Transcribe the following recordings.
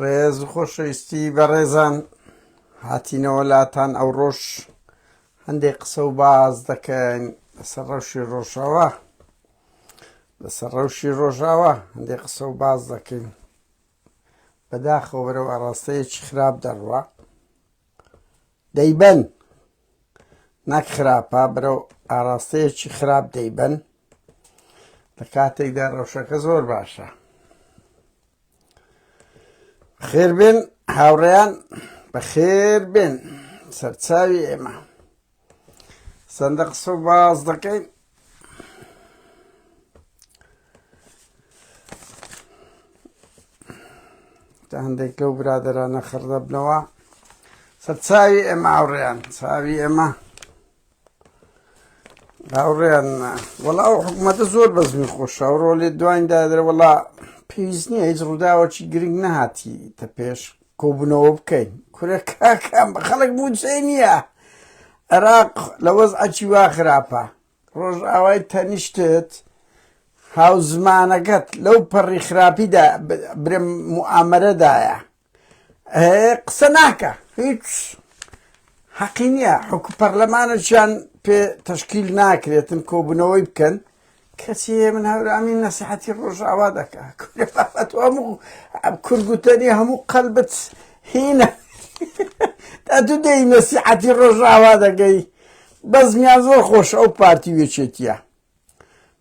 ڕێز و خۆشەویستی بەڕێزان هاتینەوە لاتان ئەو ڕۆژ هەندێک قسە و باز دەکەین لەسەر ڕەوشی ڕۆژاوە هەندێک قسە و باز دەکەین بەداخەوە بەرەو ئاراستەیەکی خراپ دەڕوا دەیبەن نەک خراپە بەرەو ئاراستەیەکی خراپ دەیبەن لە کاتێکدا ڕەوشەکە زۆر باشە. بەخێر بێن هاوڕێیان، بەخێر بێن سەرچاوی ئێمە چەندە قسە و باز دەکەین. هەندێک لەو برادەرانە خڕدەبنەوە سەرچاوی ئێمە هاوڕێیان، چاوی ئێمە هاوڕێیان. وەڵا ئەو حکوومەتە زۆر بەزمی خۆشە، ئەوڕۆ لێ دواییندا دەرە وەڵا پێویست نییە هیچ ڕووداوەکی گرنگ نەهاتی تە پێش کۆبوونەوە بکەین. کورە کاکەم بە خەڵک بوونچەی نییە. عێراق لە وەزعەکی وا خراپە، ڕۆژئاوای تەنیشتت هاوزمانەکەت لەو پەڕی خراپیدا برێ موئامەرەدایە قسە ناکە، هیچ حەقی نییە. پەرلەمانێکیان پێ تەشکیل ناکرێتن کۆبوونەوەی بکەن. کەچی من هەورامی نەسیحەتی ڕۆژئاوا دەکا هەموو کورگوتەنی هەموو قەلبت هینە تا دوو دەی نەسیحەتی ڕۆژئاوا دەگەی. بەزمیان زۆر خۆشە، ئەو پارتی وێچێتیە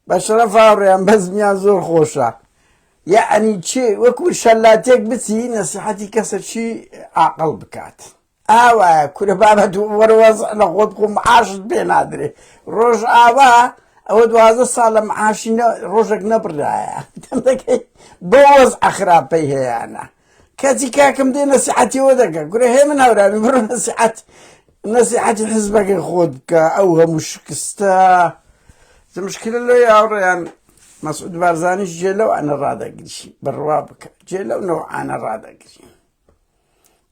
بەشەرەف هاوڕێیان، بەزمیان زۆر خۆشە. یعنی چێ وەکو شەلاتێک بچی نەسیحەتی کەسێکی عاقڵ بکات. ئاوایە کورە بابەت وەرەوەزع لە خۆت بخۆ معاشت پێ نادرێ. ڕۆژئاوا ئەوە 12 ساڵ لە معاشی ڕۆژێک نەبڕایە دەکەی بۆ وەزع خراپەی هەیەیانە. کەچی کاکەم دێ نەسیحەتیەوە دەکە گورە هێ من هەورامی بڕۆ نەسیحەتی حیزبەکەی خۆت بکە. ئەو هەموو شکستە مشکلە لەوەی هاوڕێیان مەسعود بارزانیش جێ لەو ئەنە ڕادەگریشی بڕوا بکە، جێ لەو نەوعانە ڕادەگری.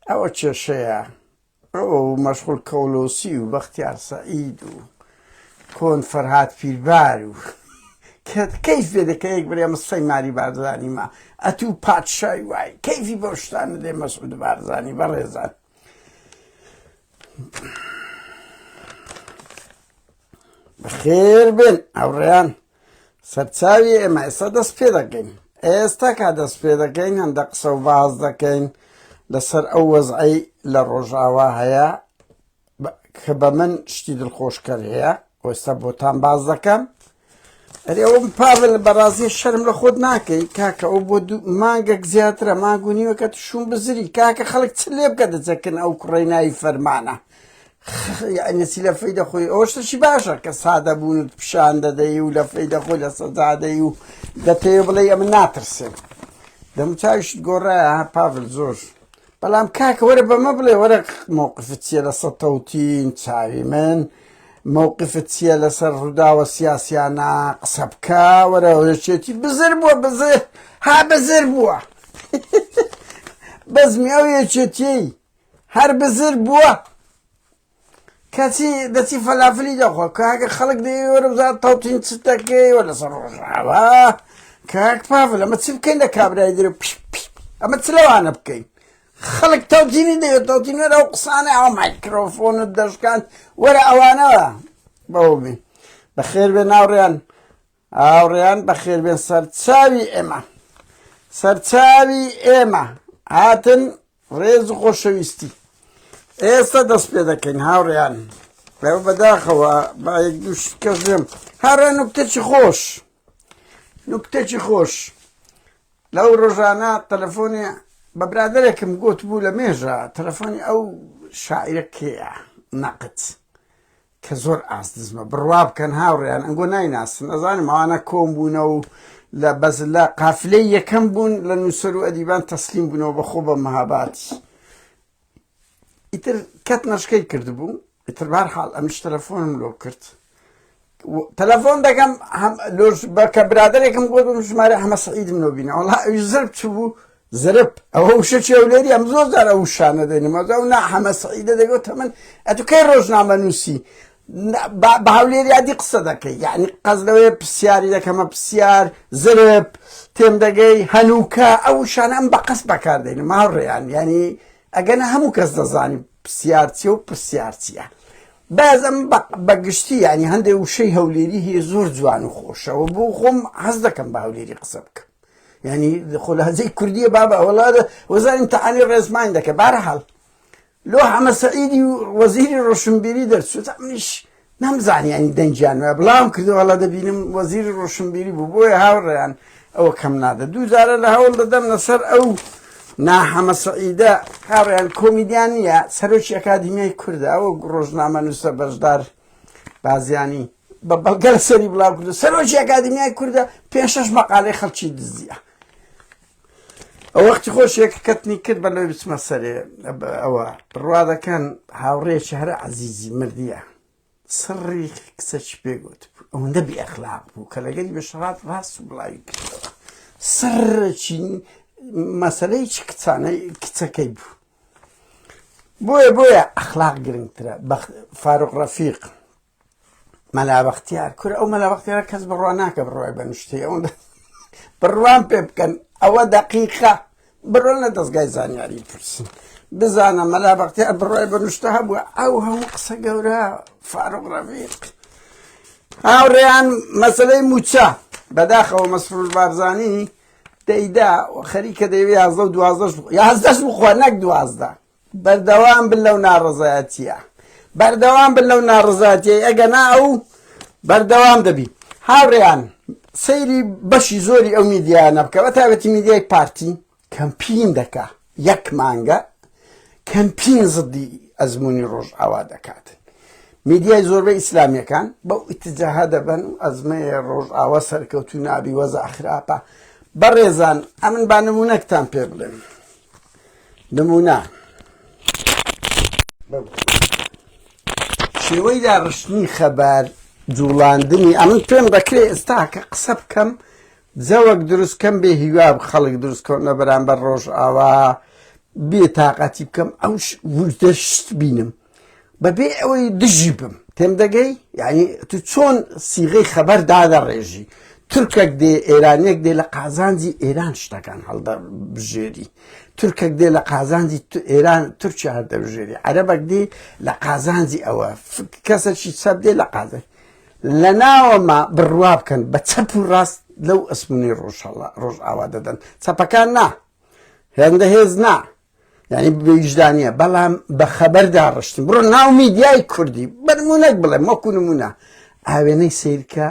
ئەوە کێشەیە، ئەوە مەشغوڵ کەولۆسی و بەختیار سەعید و کۆن فەرهاد پیربار و کەیف بێ دەکە یەک برێ مەسفەی ماری بارزانی ما ئەتوو پادشای وای کەیفی بۆ شتانە دێ مەسعود بارزانی. بەڕێزان بەخێر بێن هاوڕێیان، سەرچاوی ئێمە ئێستا دەست پێ دەکەین. ئێستا کا دەست پێ دەکەین هەندە قسە و باز دەکەین لەسەر ئەو وەزعی لە ڕۆژئاوا هەیە کە بە من شتی دڵخۆشکەر هەیە. ئێستا بۆتان باز دەکەم. ئەوم پاڤل بەڕازی شەرم لە خۆت ناکەی کاکە، ئەو بۆ مانگێک زیاترە مانگ و نیوەکە شوم بزری کاکە خەڵک چ لێ بکە دەچەکن ئەو کوڕەی ناوی فەرمانە نەسی لە فەی دەخۆی. ئەوە شتێکی باشە کە سادە بوونت پیشان دەدەی و لە فەی دەخۆی لە سەجادەی و دەتەوێ بڵێ ئەمە ناترسێن. دەموچاویشت گۆڕایە پاڤل زۆر. بەڵام کاکە وەرە بەمە بڵێ وەرە مووقفت چییە لەسەر تەوتین چاوی من، مووقفت چییە لەسەر ڕووداوە سیاسیانە قسە بکە. وەرە وەرەچێتی بزر بووە، بزر ها بزر بووە بەزمی ئەو یەکێتی هەر بزر بووە. کەچی دەچی فەلافلی دەخۆ کاکە خەڵک دەیێ وەرە بزار تەوتین چ دەکەی وە لەسەر ڕۆژئاوا. کاک پاڤل ئەمە چ بکەین لە کابرای درێ ئەمە چ لەوانە بکەین؟ خەڵک تەوتینی دەوێت تەوتین وەرە ئەو قسانە ئەو مایکرۆفۆنت دەشکان وەرە ئەوانەوە بەوە بێ. بەخێر بێن هاوڕێیان، هاوڕێیان بەخێر بێن. سەرچاوی ئێمە هاتن ڕێز و خۆشەویستی. ئێستا دەست پێ دەکەین هاوڕێیان. لەوە بەداخەوە با یەک دوو کەس بێم هاوڕێیان نوکتێکی خۆش لەو ڕۆژانە تەلەفۆنی بە برادەرێکم گوت بوو لە مێژە تەلەفۆنی ئەو شاعیرە کێیە نەقت کە زۆر ئاس دزمە بڕوا بکەن هاوڕێیان ئەنگۆ نایناسن. ئەزانم ئەوانە کۆم بوونە و لە بەز لە قافلەی یەکەم بوون لە نووسەر و ئەدیبان تەسلیم بوونەوە بەخۆ بە مەهاباتی. ئیتر کەت نەشکەی کردبوو. ئیتر بەهەرحاڵ ئەمیش تەلەفۆنم لۆ کرد. تەلەفۆن دەکەم کە برادەرێکم گوت بووم ژمارە ئەحمەد سەعیدم لۆ بینە. وەڵا ئەویش زرب چ بوو زرب ئەوە وشە چێولێری ئەم زۆر جار ئەو شانە دەینم ئەو نا ئەحمەد سەعیدە دەگوت من ئەتو کەی ڕۆژنامە نووسی بە هەولێریادی قسە دەکەی یعنی قەز لەوەیە پرسیاری دەکەمە پرسیار زرب تێم دەگەی هەنووکە ئەو شانە ئەم بەقەس بەکاردێن ماوڕێیان ینی ئەگەنە هەموو کەس دەزانی پرسیار چیە و پرسیار چییە باز ئەم بەگشتی ینی هەندێک وشەی هەولێری هەیە زۆر جوان و خۆشەوە بۆ خۆم حەز دەکەم بە هەولێری قسە بکەم ینی خۆلهجەی کوردیە بابە وڵاتە وەزارم تەعالی ڕێزمان دەکە بارەحاڵ لۆ حەمە سەعیدی و وەزیری ڕۆشنبیری دەرچوو منیش نەمزانی ینی دەنجیان وایە بڵاوم کردو وەڵا دەبینم وەزیری ڕۆشنبیری بوو بۆیە هاوڕێیان ئەوە کەم نادە دوو جارە لە هەوڵ دەدەم لەسەر ئەو ناحەمە سەعیدە هاوڕێیان کۆمیدیان نیە سەرۆکی ئەکادیمیای کوردە ئەوە ڕۆژنامە نووسە بەشدار بازیانی بە بەڵگە لەسەری بڵاو کردو سەرۆکی ئەکادیمیای کوردە 5-6 مەقالەی خەڵکی دزیە ئەو وەختی خۆشیەکە کەتنی کرد بە لەوەی بچمە سەرێ ئەوە بڕوا دەکەن هاوڕێکی هەرە عەزیزی مردیە سڕی کچەکی پێگوت بوو ئەوەندە بێئەخلاق بوو کە لەگەری بەشەڕات ڕاست و بڵاوی کردەوە سڕێکی مەسەلەی چ کچەکەی بوو بۆیە ئەخلاق گرنگترە فاروق ڕەفیق مەلا بەختیار کورە ئەو مەلا بەختیارە کەس بڕوا ناکە بڕوای بە نوشتەی ئەوەندە بڕوان پێ بکەن ئەوە دەقیقە بڕۆن لە دەستگای زانیاری پرسن بزانە مەلا بەختیار بڕوای بە نوشتە هەبووە ئەو هەموو قسە گەورە فاروق ڕەفیق هاوڕێیان مەسەلەی موچە بەداخەوە مەسرور بارزانی دەیدا خەریکە دەیوێ 11 بخوا نەک 12 بەردەوام بن لەو ناڕەزایەتیە بەردەوام بن لەو ناڕەزایەتیە ئەگەنا ئەو بەردەوام دەبی هاوڕێیان سەیری بەشی زۆری ئەو میدیانە بکە بە تایبەتی میدیای پارتی کەمپین دەکا یەک مانگە کەمپین زدی ئەزموونی ڕۆژئاوا دەکاتن میدیای زۆربەی ئیسلامیەکان بەو ئیتجاها دەبن و ئەزمەیە ڕۆژئاوا سەرکەوتوو نابی وەزە ئەخراپە بەڕێزان ئەمن با نمونەکتان پێ بڵێم نمونە شێوەی داڕشتنی خەبار جوڵاندنی ئەمن پێم دەکرێت ئێستا کە قسە بکەم جەوەک دروستکەم بێ هیوا خەڵک دروستکەونە بەرامبەر ڕۆژئاوا بێتاقەتی بکەم ئەو وردەشت بینم بەبێ ئەوەی دژی بم تێم دەگەی یعنی تو چۆن سیغەی خەبەر دادەڕێژی تورکێک دێ ئێرانێک دێ لە قازانجی ئێران شتەکان هەڵدە بژێری تورکێک دێ لە قازانجی ئێران تورکیا هەردەبژێری عەرەبێک دێ لە قازانجی ئەوە کەسێکی چەپ دێ لە قازان لە ناوەمە بڕوا بکەن بە چەپ و ڕاست لەو ئەسمونی ڕۆژئاوا دەدەن چەپەکان نا هێندە هێز نا یعنی بویژدانیە بەڵام بە خەبەر داڕشتن بڕۆ ناو میدیای کوردی بەنمونەک بڵێم وەکو نمونە ئاوێنەی سیرکە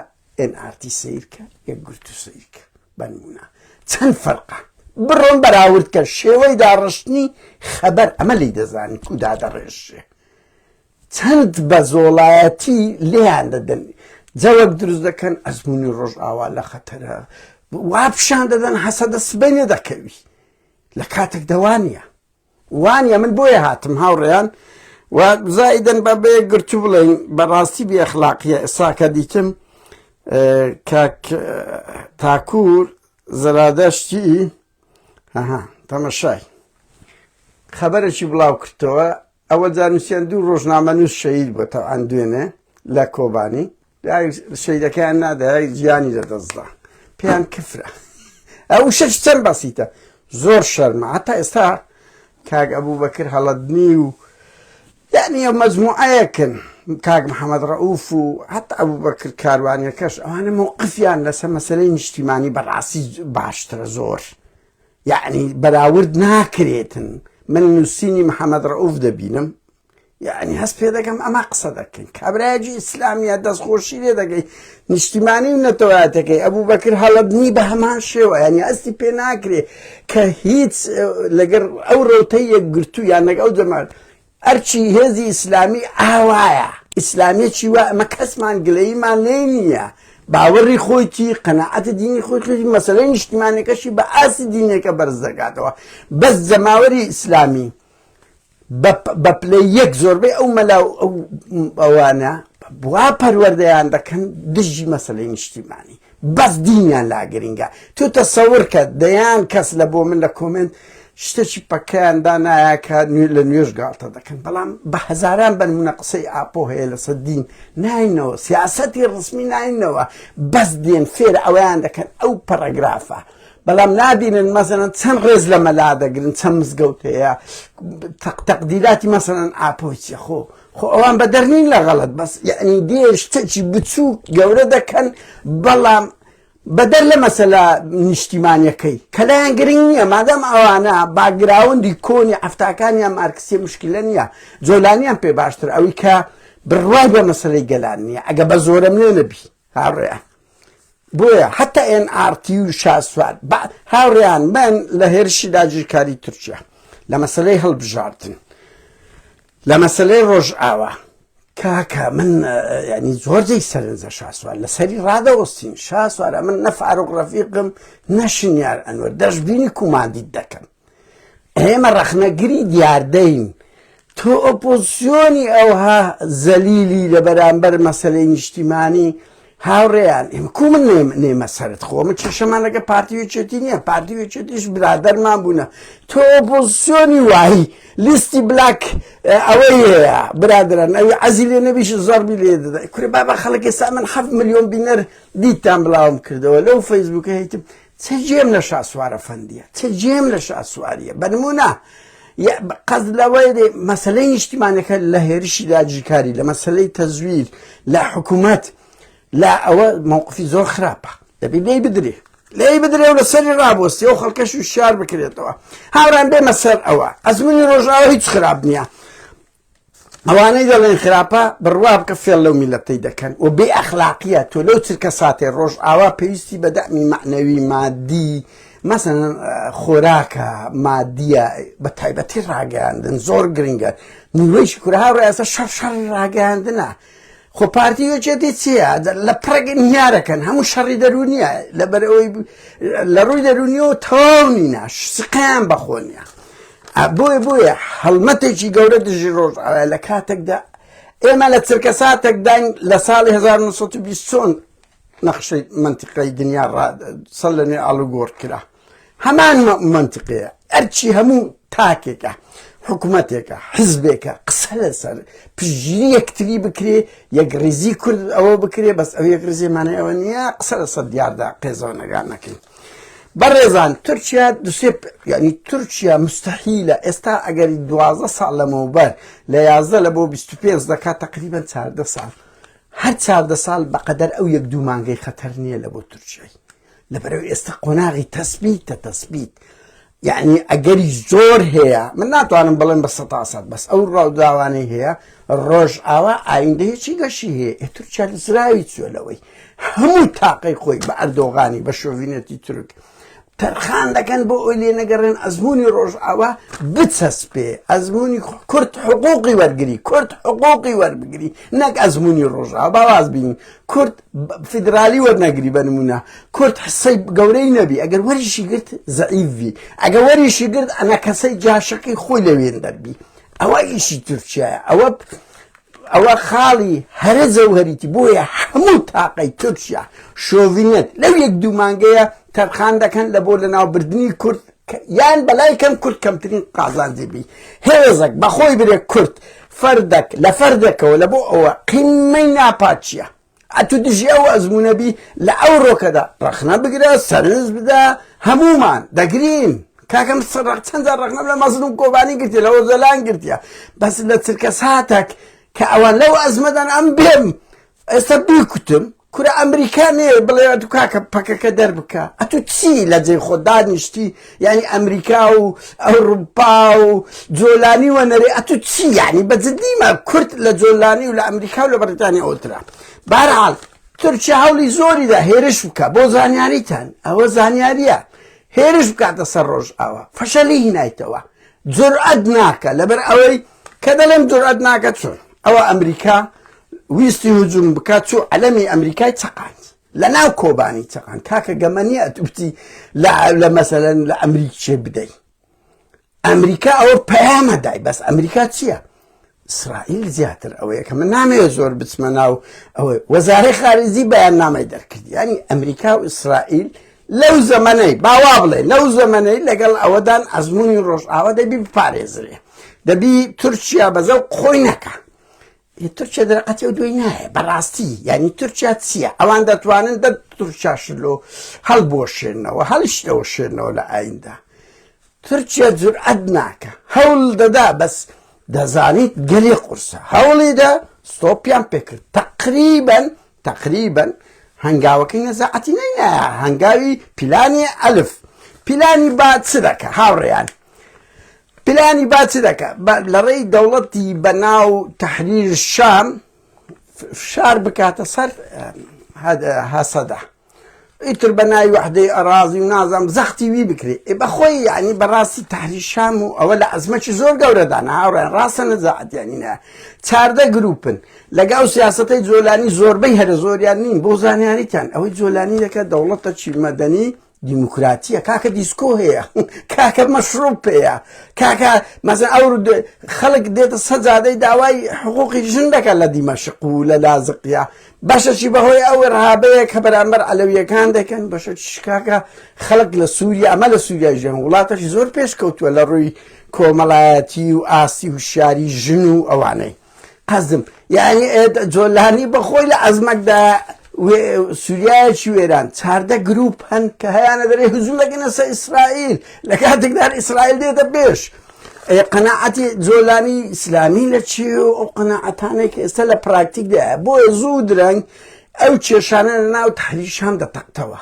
NRT سیرکە یەک گورت و سیرکە بەنمونە چەند فەرقە بڕۆن بەراورد کە شێوەی داڕشتنی خەبەر ئەمە لی دەزانین کو دادەڕێژێ چەند بە زۆڵایەتی لێیان دەدەن جەوەک دروست دەکەن ئەزموونی ڕۆژئاوا لە خەتەرە وا پیشان دەدەن هەسەدە سبەینە دەکەوی لە کاتێک دەوانە وانە من بۆیە هاتم هاوڕێیان و زایدەن بە بێ گرتو بڵێن بەڕاستی بێئەخلاقیە ئێساکە دیتم کاک تاکوور زەرادەشتی تەمەشای خەبەرێکی بڵاو کردەوە ئەوە جانووسیان دوو ڕۆژنامە نووس شەهید بووە ئەن دوێنێ لە کۆبانی شەیدەکەیان نادای گیانی دەدەستدا پێیان کفرە ئەو شەش چەند بەسیتە زۆر شەرمە هەتا ئێستا کاک ئەبوبەکر هەڵەدنی و یعنی ئەو مەجموعەیەکن کاک محەممەد ڕەئوف و هەتا ئەبوبەکر کاروانیەکەش ئەوانە مووقفیان لەسەر مەسەلەی نیشتیمانی بەڕاستی باشترە زۆر یعنی بەراورد ناکرێتن من نووسینی محەممەد ڕەئوف دەبینم یعنی هەست پێ دەکەم ئەمە قسە دەکەین کابراایەکی ئیسلامیە دەستخۆشی لێ دەگەی نیشتیمانی و نەتەوایەتەکەی ئەبوبەکر هەڵەدنی بە هەمان شێوە ینی ئەستی پێ ناکرێ کە هیچ لەگەر ئەو ڕۆتەی یەکگرتوو یان لەگە ئەو جەماعەت ئەرچی هێزی ئیسلامی ئاوایە ئیسلامیەکی وە ئەمە کەسمان گلەییمان لێ نییە باوەڕی خۆیتی قەناعەتە دینی خۆی مەسەلەی نیشتیمانیەکەشی بە ئاسی دینێکە بەرز دەکاتەوە بەس جەماوەری ئیسلامی بە پلەی یەک زۆربەی ئەو مەلاو ئەوانە وا پەروەردەیان دەکەن دژی مەسەلەی نیشتیمانی بەس دینیان لا گرنگە تۆ تەسەوڕ کە دەیان کەس لە بۆ من لە کۆمنت شتێکی پەکەیاندا نایە کە لە نوێژ گاڵتە دەکەن بەڵام بە هەزاران بەنمونە قسەی ئاپۆ هەیە لەسەر دین ناینەوە سیاسەتی ڕسمی ناینەوە بەس دێن فێر ئەویان دەکەن ئەو پەرەگرافە بەڵام نابینن مەسەڵەن چەند ڕێز لە مەلا دەگرن چەند مزگەوت هەیە تەقدیراتی مەسەڵەن ئاپۆی چیە خۆ ئەوان بە دەرنین لە غەڵەت بەس یعنی دێ شتێکی بچووک گەورە دەکەن بەڵام بەدەر لە مەسەلا نیشتیمانیەکەی کەلایەن گرنگ نییە مادەم ئەوانە باگراوندی کۆنی ئەفتاکانیان مارکسی مشکلە نییە جۆلانیان پێ باشتر ئەوی کە بڕوای بە مەسەلەی گەلان نییە ئەگە بە زۆرم لێ نەبی هاوڕێیان بۆیە حتا NRT و شاسوار هاوڕێیان من لە هێرشی داگیرکاری تورکیا لە مەسەلەی هەڵبژاردن لە مەسەلەی ڕۆژئاوا کاکە من ینی زۆرجەی سەرنجە شاسوار لە سەری ڕادەوەستین شاسوارە من نە فاروق ڕەفیقم نەشنیار ئەنوەر دەشبینی کوماندیت دەکەم ئێمە ڕەخنەگری دیاردەین تۆ ئۆپۆزیسیۆنی ئەوها زەلیلی لە بەرامبەر مەسەلەی نیشتیمانی هاوڕێیان ئێمە کو من نێمە سەرت خۆ من چێشەمانەکە پارتیوێچێتی نییە پارتیوێچێتیش برادەرمان بوونە تۆ ئۆپۆزیسیۆنی وایی لیستی بلاک ئەوەی هەیە برادران ئەوی عەزی لێ نەبیش زۆربی لێ دەدەی کوڕی بابا خەڵک ئێستا من 7 ملیۆن بینەر دیتان بڵاوم کردەوە لەو فەیسبووکە هەیتم چه جێم لە شاسوارە فەندیە چه جێم لە شاسواریە بەنمونە قەز لەوەی مەسەلەی نیشتیمانەکە لە هێرشی داگیرکاری لە مەسەلەی تەزویر لە حکوومەت لا ئەوە مووقفی زۆر خراپە دەبی لێی بدرێ و لەسەری ڕابوەستی ئەو خەڵکەش و شار بکرێتەوە هاوران بێمە سەر ئەوە ئەزمموی ڕۆژاوە هیچ خراپ نییە ئەوانەی دەڵێن خراپە بڕوا بکە فێڵ لەو میلەتەی دەکەن و بێ ئەخلاقیە تۆ لەو چرکە ساتێ ڕۆژئاوا پێویستی بە دەعمی معنەوی مادی مەسەڵەن خۆراکە مادیە بە تایبەتی ڕاگەیاندن زۆر گرنگە نیوەیشی کورە هاوڕێ ئێستا شەڕی ڕاگەیاندنە خۆ پارتیوێچێتی چییە لە پڕێک نیارەکەن هەموو شەڕی دەرونیە لەبەرەوەی لە ڕووی دەرونیەوە تەواو نینە سقیان بەخۆنیە بۆیە هەڵمەتێکی گەورە دژی ڕۆژئاوا لە کاتێکدا ئێمە لە چرکە ساتێکداین لە ساڵی 1920 چۆن نەخشەی منتیقەی دنیا سەر لە نوێ ئاڵوگۆڕ کرا هەمان منتیقەیە ئەرچی هەموو تاکێکە حکوومەتێکە حزبێکە قسە لەسەر پژگیری یەکتری بکرێ یەک ڕێزی کورد ئەوە بکرێ بەس ئەو یەک ڕێزێمانە ئەوە نییە قسە لەسەر دیاردا قێزەوە نەگان نەکەین بەڕێزان تورکیا دوسێ ینی تورکیا مستەحیلە ئێستا ئەگەری 12 ساڵ لەمەوبەر لە 11 لە بۆ 25 دەکات تقریبەن 14 ساڵ هەر 14 ساڵ بەقەدەر ئەو یەک دوو مانگەی خەتەر نییە لە بۆ تورکیای لەبەرەوەی ئێستا قۆناغی تەسبیت یعنی ئەگەری زۆر هەیە من ناتوانم بڵێم بە 100% بەس ئەو ڕاوداوانەی هەیە ڕۆژئاوا ئایندەیەکی گەشی هەیە تورکیا زراوی چۆلەوەی هەموو تاقەی خۆی بە ئەردۆغانی بە شۆڤینەتی تورک تەرخان دەکەن بۆ ئەوی لێ نەگەڕێن ئەزمموی ڕۆژئاوا بچەسپێ ئەزمموی کورد حقوقی وەرگری کورد حقوقی وەربگری نەک ئەزمموی ڕۆژئاوا باواز بین کورد فیدرالی وەرنەگری بەنمونە کورد حسەی گەورەی نەبی ئەگەر وەریشی گرت زەعیفی ئەگەر وەریشی گرت ئەنە کەسەی جاشەکەی خۆی لەوێن دەربی ئەوە ئیشی تورکیایە ئەوە خاڵی هەرە زەوهەریتی بۆیە هەموو تاقەی تورکیا شۆڤینەت لەو یەک دوو مانگەیە تەرخان دەکەن لە بۆ لەناوبردننی کورد یان بەلای کەم کورد کەمترین قازانجێبی هێزێک بەخۆی برێ کورد فەردێک لە فەردێکەوە لە بۆ ئەوە قیمەی ناپاچیە ئەتو دژی ئەو ئەزمونەبی لە ئەو ڕۆکەدا ڕەخنە بگرە سەرنج بدە هەمومان دەگرین کاکەم چەند ڕەخنە لە مەزنوم کۆبانی گرتی لەوە زەلان گرتیە بەس لە چرکە ساتێک کە ئەوان لەو ئەزمەدان ئەم بێم ئێستا بیکوتم کورە ئەمریکا نێ بڵێ تو کاکە پەکەکە دەربکە ئەتو چی لە جێی خۆ دانیشتی یعنی ئەمریکا و ئەوروپا و جۆلانی وەنەرێ ئەتو چی یعنی بەجددیمە کورد لە جۆلانی و لە ئەمریکا و لە بەریتانیا ئۆترا بەرحاڵ تورکیا هەوڵی زۆریدا هێرش بکە بۆ زانیاریتان ئەوە زانیاریە هێرش بکاتە سەر ڕۆژئاوا فەشەلی هینایتەوە جورئەت ناکە لەبەر ئەوەی کە دەڵێم جورئەت ناکە چۆن ئەوە ئەمریکا ویستی هجوم بکات چوو عەلەمی ئەمریکای چەقاند لە ناو کۆبانی چەقاند کاکە گەمەنیە ئەتوبتی لە مەسەلەن لە ئەمریکیێ بدەی ئەمریکا ئەوە پەیامەدای بەس ئەمریکا چییە؟ ئیسرائیل زیاتر ئەوەیە کە من نامەوێت زۆر بچمە ناو ئەوەی وەزارەی خارجی بەیان نامەی دەرکردی ینی ئەمریکا و ئیسرائیل لەو زەمانەی باوا بڵێ لەو زەمانەی لەگەڵ ئەوەدان ئەزمموی ڕۆژئاوا دەبی بپارێزرێ دەبی تورکیا بەزە و خۆی نەکە تورکیا دەرەقەتی و دوی نایە بەڕاستی یعنی تورکیا چییە ئەوان دەتوانن دە تورکیاشلۆ هەڵبۆشێنەوە هەڵشتەوەشێنەوە لە ئایندا تورکیا جورئەت ناکە هەوڵ دەدا بەس دەزانیت گەلێ قورسە هەوڵیدا ستۆپیان پێکرد تقریبا هەنگاوەکەی نەزاعەتی نەیە هەنگاوی پیلانی ئەلف پیلانی با چ دەکە هاوڕێیان پلانی با چ دەکە لە ڕێی دەوڵەتی بەناو تەحریر شام فشار بکاتە سەر هەسەدا ئیتر بە ناوی وەحدەی ئەراضی و نازانم زەختی وی بکرێ بەخۆی یعنی بەڕاستی تەحریر شام و ئەوە لە عەزمەتی زۆر گەورەدانە هاوڕێیان ڕاستە نەزاعەتیانی نایە 14 گروپن لەگەڵ سیاسەتەی جۆلانی زۆربەی هەرە زۆریان نین بۆ زانیاریتان ئەوەی جۆلانی دەکات دەوڵەتە چی مەدەنی دیموکراتیە کاکە دیسکۆ هەیە کاکە مەشروب هەیە کاکە مەزن ئەو خەڵک دێتە سەجادەی داوای حقوقی ژن دەکات لە دیمەشق و لە لازقیا بەشەشی بەهۆی ئەو ڕهابەیە کە بەرامبەر عەلەویەکان دەکەن بەشەش کاکە خەڵک لە سووریا ئەمە لە سووریای ژەن وڵاتەشی زۆر پێش کەوتووە لە ڕووی کۆمەڵایەتی و ئاستی و شاری ژن و ئەوانەی قەزم یعنی جۆلانی بەخۆی لە عەزمەکدا سووریایەکی وێران 14 گروپ هەن کە هەیانە دەرێ هجوم دەکەنە سەر ئیسرائیل لە کاتێکدا ئیسرائیل دێتە پێش قەناعەتی جۆلانی ئیسلامی لە چی و ئەو قەناعەتانەی کە ئێستا لە پراکتیکدایە بۆیە زوو درەنگ ئەو کێشانە لە ناو تەحریر شام دەتەقتەوە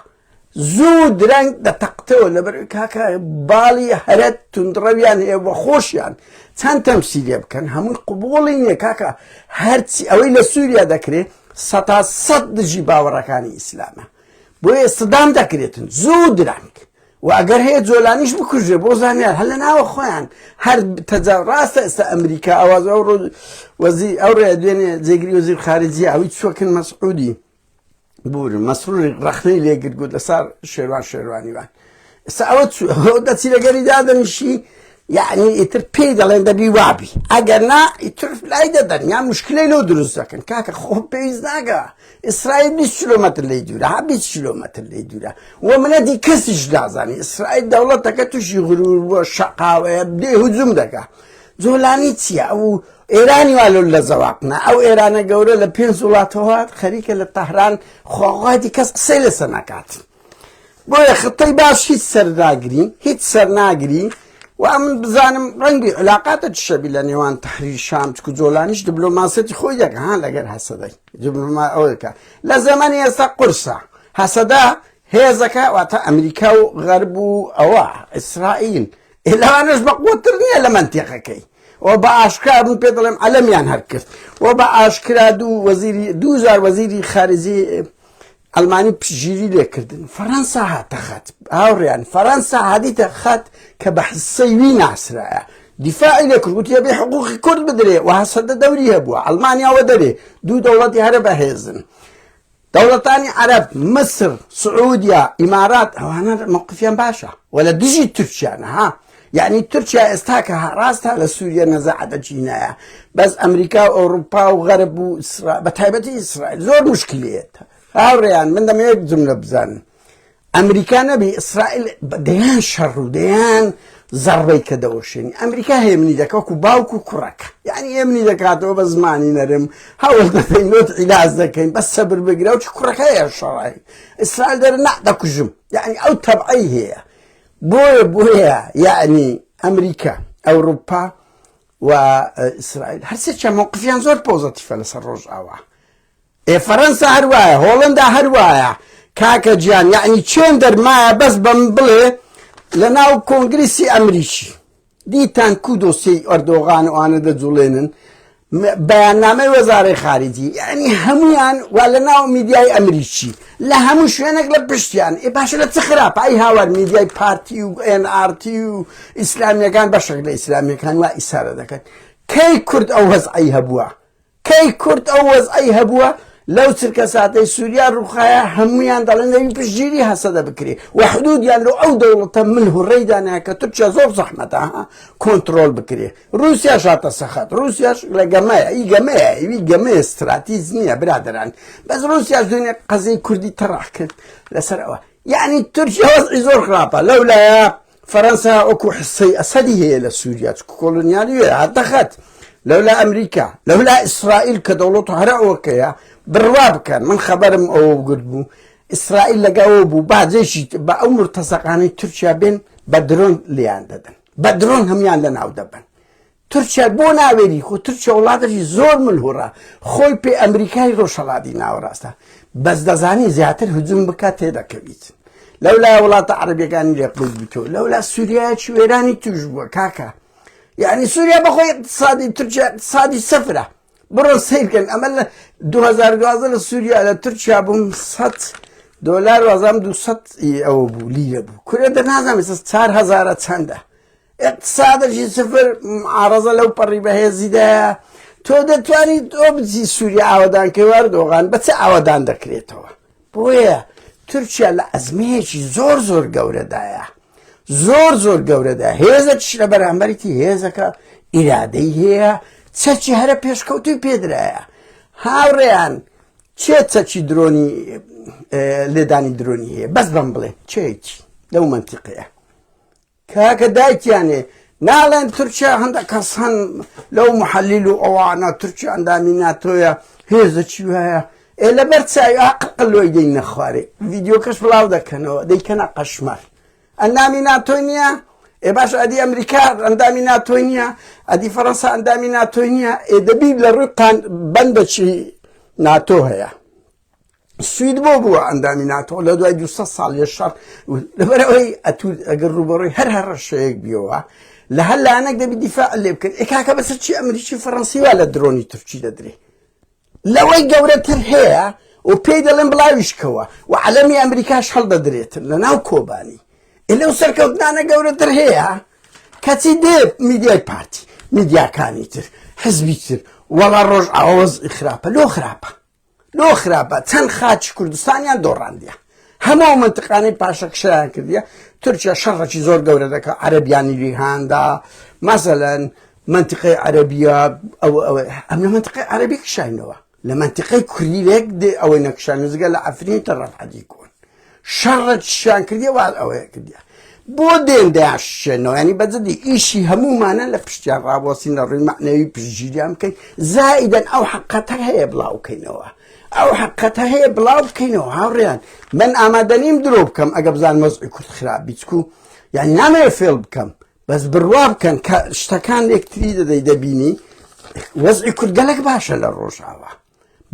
زوو درەنگ دەتەقتەوە لەبەر کاکە باڵی هەرەت توندڕەویان هەیە بە خۆشیان چەند تەمسیلێ بکەن هەمووی قوبوڵی نییە کاکە هەرچی ئەوەی لە سووریا دەکرێت 100 دژی باوەڕەکانی ئیسلامە بۆیە سەدام دەکرێتن زوو درەنگ و ئەگەر هەیە جۆلانیش بکوژێ بۆ زانیار هەر لە ناوە خۆیان هەر تەجا ڕاستە ئێستا ئەمریکا ئەواز ئەو ڕێ دوێنێ جێگری وەزیر خارجیە ئەوی چۆکن مەسعودی بورن مەسروری ڕەخنەی لێگرت گوت لەسەر شێروانیوان ئێستا ئەوە دەچی لەگەری دادەنیشی یعنی ئیتر پێی دەڵێن دەبی وابی ئەگەر نا ئیتر لای دەدەن یا مشکلەی لەو دروست دەکەن کاکە خۆ پێویست ناکە ئیسرائیل 20 کیلۆمەتر لێی دوورە 20 کیلۆمەتر لێی دوورە وە منەتی کەسیش نازانی ئیسرائیل دەوڵەتەکە تووشی غرور بۆ شەقاوەیە دێ هجوم دەکا جۆلانی چییە ئەو ئێرانی والۆ لە زەواقنا ئەو ئێرانە گەورە لە 5 وڵاتەوە خەریکە لە تەهران خواغاتی کەس قسەی لەسەر ناکات بۆیە خطەی باش هیچ سەرناگری و ئەمن بزانم ڕەنگی علاقاتە شەبی لە نێوان تەحریر شام چکو جۆلانیش دیبلۆماسەتی خۆی دەکە ها لەگەر هەسەدەی ئەوەکە لە زەمانی ئێستا قورسە هەسەدا هێزەکە واتە ئەمریکا و غەرب و ئەوە ئیسرائیل ئێلەوانش بەقوتر نییە لە مەنتیقەکەی و بە ئاشکرا بوون پێ دەڵێم عەلەمیان هەر کرد و بە ئاشکرا دووزار وەزیری خارجی ئەلمانی پشگیری لێکردن فەرەنسا هاتە خەت هاوڕێیان فەرەنسا هادیتە خەت کە بە حسەی وی ناسرایە دیفاعی لێکرد گوتی بێ حقوقی کورد بدرێ و هەسەدە دەوری هەبووە ئەڵمانیاوە دەرێ دوو دەوڵەتی هەرە بەهێزن دەوڵەتانی عەرەب مصر سعودیا ئیمارات ئەوانە موقفیان باشە و لە دژی تورکیانە ها یعنی تورکیا ئێستا کە ڕاستە لە سووریا نەزاعەتەکی نایە بەس ئەمریکا و ئەوروپا و غەرب و بە تایبەتی ئیسرائیل زۆر مشکلێتە هاوڕێیان من دەمەوێت جملە بزانم ئەمریکا نەبی ئیسرائیل دەیان شەڕ و دەیان زەڕبەی کە دەوەشێنی ئەمریکا هێمنی دەکە وەکو باوک و کوڕەکە یعنی هێمنی دەکاتەوە بە زمانی نەرم هەوڵ دەدەین لۆت عیلاج دەکەین بەس سەبر بگرە و چ کوڕەکە هەیە شەڕایی ئیسرائیل دەرە نا دەکوژم یعنی ئەو تەبعی هەیە بۆیە یعنی ئەمریکا ئەوروپا و ئیسرائیل هەرسێکیان موقفیان زۆر پۆزتیفە لەسەر ڕۆژئاوا فەرەنسا هەروایە هۆڵەندا هەروایە کاکە گیان یعنی چێن دەرمایە بەس بەم بڵێ لە ناو کۆنگریسی ئەمریکی دیتان کو دۆسیەی ئەردۆغان و ئانە دەجوڵێنن بەیاننامەی وەزارەی خارجی یعنی هەمویان وا لە ناو میدیای ئەمریکی لە هەموو شوێنێک لە پشتیان باشە لە چ خراپە ئەی هاوار میدیای پارتی و NRT و ئیسلامیەکان بەشێک لە ئیسلامیەکان وا ئیسارە دەکەن کەی کورد ئەو وەزعی هەبووە لەو چرکە ساتەی سووریا ڕووخایە هەمویان دەڵێن دەوی پشتگیری هەسەدە بکرێ و حدودیان لە ئەو دەوڵەتە من هوڕێدانەیە کە تورکیا زۆر زەحمەتە کۆنتڕۆل بکرێ رووسیا شاتە سەخەت رووسیاش لە گەمەیە ئەوی گەمەیە استراتیز نییە برادەران بەس رووسیاش دوێنێ قەزەی کوردی تەڕاح کرد لەسەر ئەوە يعني تركيا وضعي زور خراپە لەولایە فەرەنسا وەکو حسەی ئەسەدی هەیە لە سووریا کۆلۆنیالی هەردەخەت لەولا ئەمریکا لەولا ئیسرائیل کە دەوڵەت هەرە ئەوەکەیە بڕوا بکەن من خەبەرم ئەوە بگرت بوو ئیسرائیل لەگەڵەوە بوو باجێشی بە ئەو مرتەزەقانەی تورکیا بێن بە درۆن لیان دەدەن بە درۆن هەمیان لەناو دەبن تورکیا بۆ ناوێری خۆ تورکیا وڵاتێکی زۆر ملهوڕە خۆی پێ ئەمریکای ڕۆژهەڵاتی ناوەڕاستە بەس دەزانی زیاتر هجوم بکات تێدەکەویت لەولا وڵاتە عەرەبیەکانی لێقود بتەوە لەولا سووریایەکی وێرانی توش بووە کاکە یعنی سووریا بەخۆی اقتصادی تورکیا اقتصادی سەفرە بڕۆ سیرکەن ئەمە لە 2012 لە سووریا لە تورکیا بووم 100 دۆلار وازام 200 ئەوە بوو لیرە بوو کورە دەنازانم ئێستا 4000 چەندە اقتصادێکی سفر معارەزە لەو پەڕی بەهێزیدایە تۆ دەتوانیت تۆ بچی سووریا ئاوەدانکەی وەردۆغان بە چه ئاوەدان دەکرێتەوە بۆیە تورکیا لە ئەزمەیەکی زۆر زۆر گەورەدایە زۆر گەورەدایە هێزەکیش لە بەرامبەریتی هێزەکە ئیرادەی هەیە چەکی هەرە پێشکەوتوی پێدرایە هاوڕێیان چێ چەکی درۆنی لێدانی درۆنی هەیە بەس بەم بڵێ چێکی لەو منتیقەیە کاکە دایکیانێ ناڵێن تورکیا هەندێک کەس هەن لەو محەلیل و ئەوانە تورکیا ئەندامی ناتۆیە هێزەکی وایە لەبەر چای عەقڵۆی دەی نەخوارێ ڤیدیۆکەش بڵاو دەکەنەوە دەیکەنە قەشمەر ئەندامی ناتۆی نییە باش ئەدی ئەمریکا ئەندامی ناتۆی نییە ئەدی فەڕەنسا ئەندامی ناتۆی نییە دەبی لە ڕووی بەندەکی ناتۆ هەیە سوید بۆ بووە ئەندامی ناتۆ لە دوای 200 ساڵ یەشەر لەبەرەوەی ئەگەر ڕوبەڕۆی هەر ڕەشەیەک بیەوە لە هەر لایەنێک دەبی دیفاع لێ بکەن کاکە بەسەر چی ئەمریکی فەڕەنسی وا لە درۆنی تورکی دەدرێ لەوەی گەورەتر هەیە و پێی دەڵێن بڵاویشکەوە و عەلەمی ئەمریکاش هەڵدەدرێتن لە ناو کۆبانی لەو سەرکەوتنانە گەورەتر هەیە کەچی دێ میدیای پارتی میدیاکانی تر حزبی تر وەڵا ڕۆژ ئاوەزئی خراپە لۆ خراپە چەند خاچی کوردستانیان دۆڕاندیە هەموو منتقانەی پاشەکشیان کردیە تورکیا شەڕێکی زۆر گەورە دەکات عەرەبیانی ریهاندا مەسەلەن منتقەی عەرەبیە ئەم لە منتقەی عەرەبی کشاینەوە لە منتقەی کوردیێک دێ ئەوەی نەکشان نزگە لە ئەفرین تا ڕەفعەتی کۆن شەڕێکیان کردیە وا ئەوەیە کردیە بۆ دێن دەیانشێنەوە ینی بەجددی ئیشی هەمومانە لە پشتیان ڕابۆسین لە ڕووی مەعنەوی پشتگیریان بکەین زائیدەن ئەو حەقەتە هەیە بڵاو بکەینەوە ئەو حەقەتە هەیە بڵاو بکەینەوە هاوڕێیان من ئامادە نیم درۆ بکەم ئەگە بزان وەزعی کورد خراپ بیچکو یعنی نامەوێت فێڵ بکەم بەس بڕوا بکەن کە شتەکان یەکتری دەدەی دەبینی وەزعی کورد گەلێک باشە لە ڕۆژاوە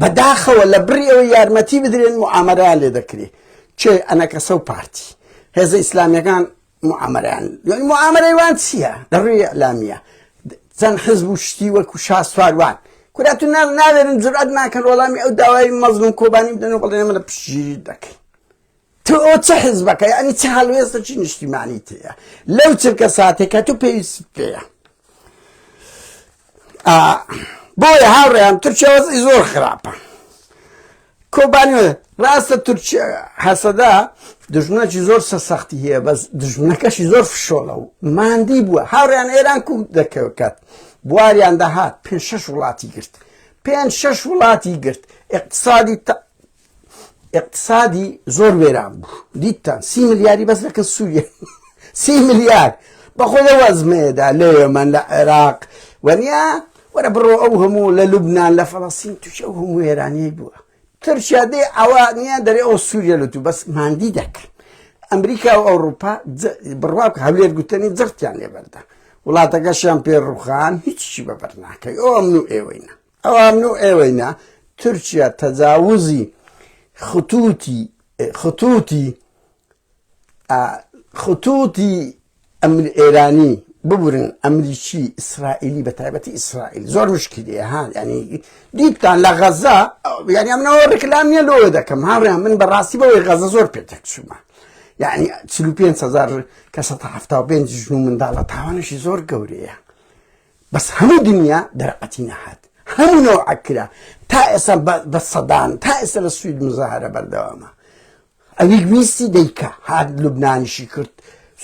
بەداخەوە لە بڕی ئەوەی یارمەتی بدرێن موعامەرەیان لێ دەکرێت چێ ئەنەکەسە و پارتی هێزە ئیسلامیەکان معامەرەیان معامەرەی وان چییە لە ڕووی ئەعلامیە چەند حزب و شتی وەکو شاسووروان کوراتو ناوێرن جورئەت ناکەن وەڵامی ئەو داوای مەزلوم کۆبانی بدەن و بڵێن ئێمە لە پشتگیری دەکەین تۆ ئەو چه حزبەکە یعنی چه هەڵوێستە چی نیشتیمانی تەیە لەو چرکە ساتێکە تۆ پێویست پێیە بۆیە هاوڕێیان تورکیا وەزعی زۆر خراپە کۆبانی ڕاستە تورکیا هەسەدا دژمنێکی زۆر سەسەختی هەیە بەس دژمنەکەشی زۆر فشۆڵە و ماندی بووە هاوڕێیان ئێران کوم دەکەوکات بواریان دەهات 5-6 وڵاتی گرت 5-6 وڵاتی گرت اقتصادی زۆر وێران بوو دیتان 30 ملیاری بەس لەکە سووریا 30 ملیار بەخۆ لە وەزمەیەدا لە یەمەن لە عێراق وەنیا وەرە بڕۆ ئەو هەموو لە لوبنان لە فەڵەستین توش ئەو هەموو وێرانیەی بووە تورکیا دێ ئەوانە دەرێ ئەو سووریا لە تو بەس ماندی دەکەن ئەمریکا و ئەوروپا بڕوا بکە هەولێر گوتنی جڕتیان لێبەردا وڵاتەکەشیان پێڕوخان هیچی بەبەر ناکەی ئەو ئەمن و ئێوەینە تورکیا تەجاوزی خطوتی ئێرانی ببورن ئەمریکی ئیسرائیلی بە تایبەتی ئیسرائیل زۆر مشکلیە ها ینی دیتان لە غەزا یعنی ئەمنەوە ڕکلام نییە لەوە دەکەم هاوڕێیان من بەڕاستی بەوەی غەزە زۆر پێتەکسومە یعنی 45,000 کەسە تا 75 ژن و منداڵە تاوانشی زۆر گەورەیە بەس هەموو دنیا دەرەقەتی نەهات هەموو نەوع کرا تا ئێستا بە سەدان تا ئێستا لە سوید مزاهرە بەردەوامە ئەوی ویستی دەیکە هات لوبنانیشی کرد